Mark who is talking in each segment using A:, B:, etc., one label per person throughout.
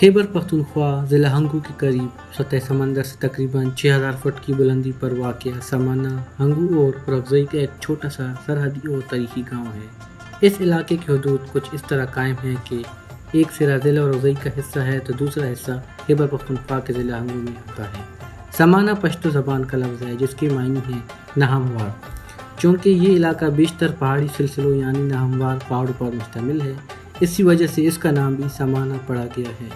A: خیبر پختونخوا ضلع ہنگو کے قریب سطح سمندر سے تقریباً 6000 فٹ کی بلندی پر واقع سمانہ ہنگو اور پرغزئی کا ایک چھوٹا سا سرحدی اور تاریخی گاؤں ہے۔ اس علاقے کی حدود کچھ اس طرح قائم ہے کہ ایک سرا ضلع پرغزئی کا حصہ ہے تو دوسرا حصہ خیبر پختونخوا کے ضلع ہنگو میں آتا ہے۔ سمانہ پشتو زبان کا لفظ ہے جس کے معنی ہے نہ ہموار۔ چونکہ یہ علاقہ بیشتر پہاڑی سلسلوں یعنی نہ ہموار پہاڑوں پر مشتمل ہے، اسی وجہ سے اس کا نام بھی سمانہ پڑا گیا ہے۔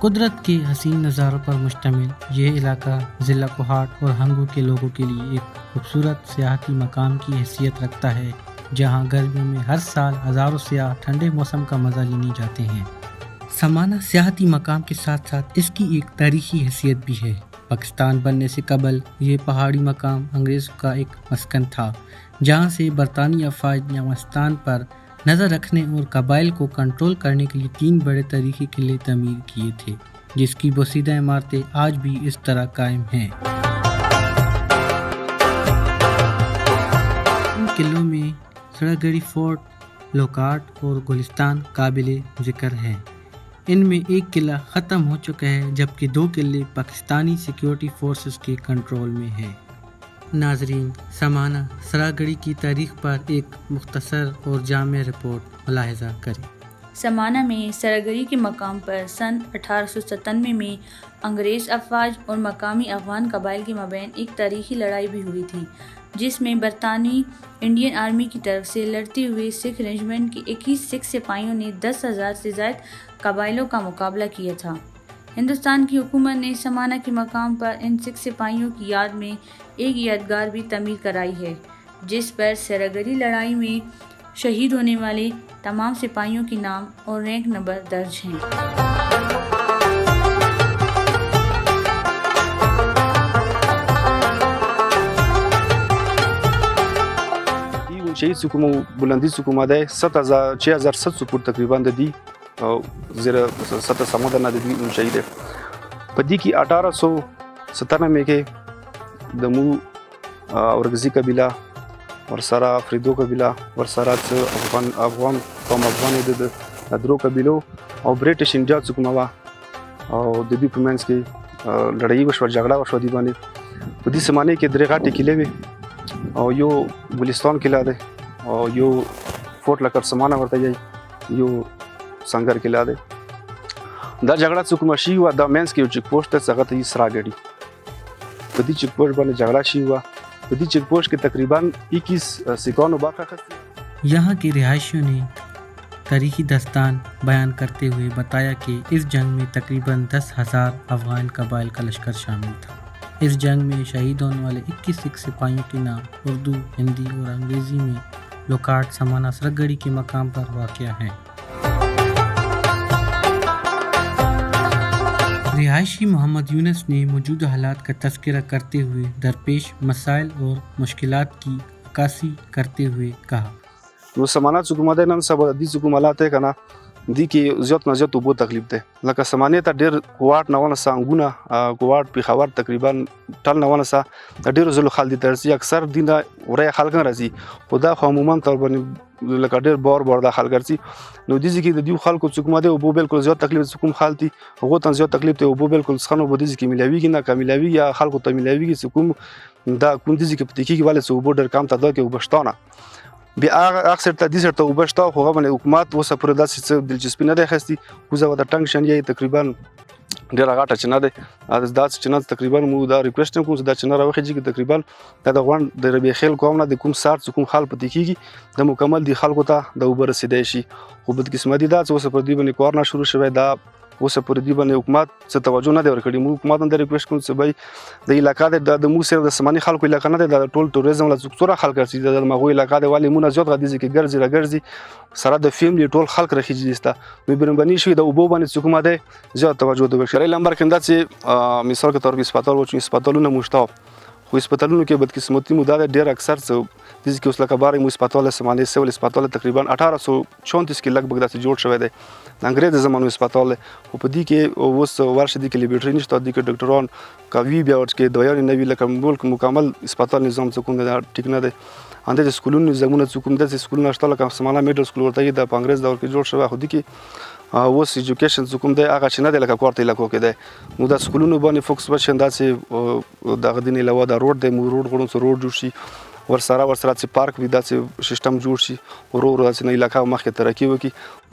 A: قدرت کے حسین نظاروں پر مشتمل یہ علاقہ ضلع کوہاٹ اور ہنگو کے لوگوں کے لیے ایک خوبصورت سیاحتی مقام کی حیثیت رکھتا ہے، جہاں گرمیوں میں ہر سال ہزاروں سیاح ٹھنڈے موسم کا مزہ لینے جاتے ہیں۔ سمانہ سیاحتی مقام کے ساتھ ساتھ اس کی ایک تاریخی حیثیت بھی ہے۔ پاکستان بننے سے قبل یہ پہاڑی مقام انگریزوں کا ایک مسکن تھا، جہاں سے برطانوی افواج نے افغانستان پر نظر رکھنے اور قبائل کو کنٹرول کرنے کے لیے 3 بڑے تاریخی قلعے تعمیر کیے تھے، جس کی بوسیدہ عمارتیں آج بھی اس طرح قائم ہیں۔ ان قلعوں میں سراگڑی فورٹ، لوکاٹ اور گلستان قابل ذکر ہیں۔ ان میں ایک قلعہ ختم ہو چکا ہے جبکہ 2 قلعے پاکستانی سیکیورٹی فورسز کے کنٹرول میں ہیں۔ ناظرین، سمانہ سراگڑی کی تاریخ پر ایک مختصر اور جامع رپورٹ ملاحظہ کریں۔
B: سمانہ میں سراگڑی کے مقام پر سن 1897 میں انگریز افواج اور مقامی افغان قبائل کے مابین ایک تاریخی لڑائی بھی ہوئی تھی، جس میں برطانوی انڈین آرمی کی طرف سے لڑتے ہوئے سکھ ریجمنٹ کے 21 سکھ سپاہیوں نے 10,000 سے زائد قبائلیوں کا مقابلہ کیا تھا۔ ہندوستان کی حکومت نے سمانہ کے مقام پر ان سکھ سپاہیوں کی یاد میں ایک یادگار بھی تعمیر کرائی ہے، جس پر سراگڑی لڑائی میں شہید ہونے والے تمام سپاہیوں کے نام اور رینک نمبر درج ہیں۔
C: شہید سکوم بلندی سکوم ده 6700 فٹ تقریبا د دی زیر سطح سمندر نه د دی شهید په دې کې 1897 کې د مو اورګزی قبیله ورسره فریدو قبیله ورسره افغان قوم افغان د درو قبیلو او بریټیش انډیا سکوم وا او د دې په منځ کې لړۍ وشو، جګړه وشو دی باندې په دې زمانه کې درې غاټې کلې وې او یو ګلستان قلعه ده او یو فورټ لکر سمانه ورته یې یو سنگر قلعه ده۔ دا جګړه چې کومه شي وه دا مینس کې یو چیک پوسټ دی هغه ته یې سراګړي، په دې چیک پوسټ باندې جګړه شوې وه، په دې چیک پوسټ کې تقریباً 21 سکھانو برخه اخیستې۔
A: یہاں کے رہائشیوں نے تاریخی داستان بیان کرتے ہوئے بتایا کہ اس جنگ میں تقریباً 10,000 افغان قبائل کا لشکر شامل تھا۔ اس جنگ میں شہید ہونے والے 21 سکھ سپاہیوں کے نام اردو، ہندی اور انگریزی میں لوکاٹ سمانہ سراگڑی کے مقام پر واقع ہیں۔ رہائشی محمد یونس نے موجودہ حالات کا تذکرہ کرتے ہوئے درپیش مسائل اور مشکلات کی عکاسی کرتے ہوئے کہا:
C: نو سمانه سکوم ده نن سبا د دې سکوم حالات کنه دی کې زیات نه زیات وبو تکلیف ده، لکه سمانه ته ډیر کوواټ نه ونه سانګونه کوواټ پیښور تقریبا ټل نه ونه سا د ډیر زلو خال دي ترسي اکثر دین دا ورې خلک نه راځي خدا خو عموما تر باندې لکه ډیر بار دا خلک راځي نو دې کې د دیو خلکو سکوم ده وبو بالکل زیات تکلیف سکوم حالتي هغه ته زیات تکلیف ته وبو بالکل څخنو بده کې ملاویږي نه کاملاوی یا خلکو ته ملاویږي سکوم دا کوم دې کې پټی کې والے سو وبو ډیر کم ته دا کې وبشتانه بیا اکثر ته دې سره ته وبشتا خو غو باندې حکومت وسه پر داسې دلچسپي نه ده خستی کوزه ودا ټنګ شن یې تقریبا ډیر غاټه چنه ده از داس چنه تقریبا مو دا ریکوست کوم دا چنه راوخی چې تقریبا دا غوان د ربی خیل کوم نه د کوم سار کوم حال پتی کیږي د مکمل دی خلکو ته د وبر رسیدای شي خو بد قسمت دي دا وسه پر دی باندې کورنا شروع شوی دا اوس پر دې باندې حکومت څه توجه نه دی ورکړی مو حکومت هم د ریکوست کوم چې بای د علاقې د مو سره د سمانی خلکو علاقې نه د ټول ټوریزم له څوره خلک چې د مغوی علاقې د والی مون زیات غدي چې ګرځي راګرځي سره د فیملی ټول خلک راخیږي استا مې برنبني شوی د وبو باندې حکومت ده زیات توجه د بشری لمبر کنده چې مثال کے طور پر اسپیټال و چې اسپیټالونه مشتاق خو هسپتالونو کې بدقسمتي مو دا ده ډېر اکثر څه داسې کې اوس لکه باره مو هسپتال سمانې سول هسپتال تقریبا 1834 کې لږ بګ داسې جوړ شوی دی د انګریز د زمانو هسپتال دی خو په دې کې اوس ورشه دي کې لیبرټري نشته دي کې ډاکټران کوي بیا ورته کې دویان نه وی لکه ملک مکمل هسپتال نظام څه کوم دی ټیک نه دی انده د سکولونو زمونه څه کوم د سکولونو شته لکه سمانه میډل سکول ورته د انګریز دور کې جوړ شوی خو دي کې اوس ایجوکیشن څه کوم دی هغه چې نه دی لکه کوارته علاقو کې دی نو د سکولونو باندې فوکس وشي انداسې دغه دین علاوه د روډ دی مو روډ غوړو سره روډ جوړ شي ورسره چې پارک وي داسې سیستم جوړ شي ورو داسې نه علاقہ مخکې ترقی وکړي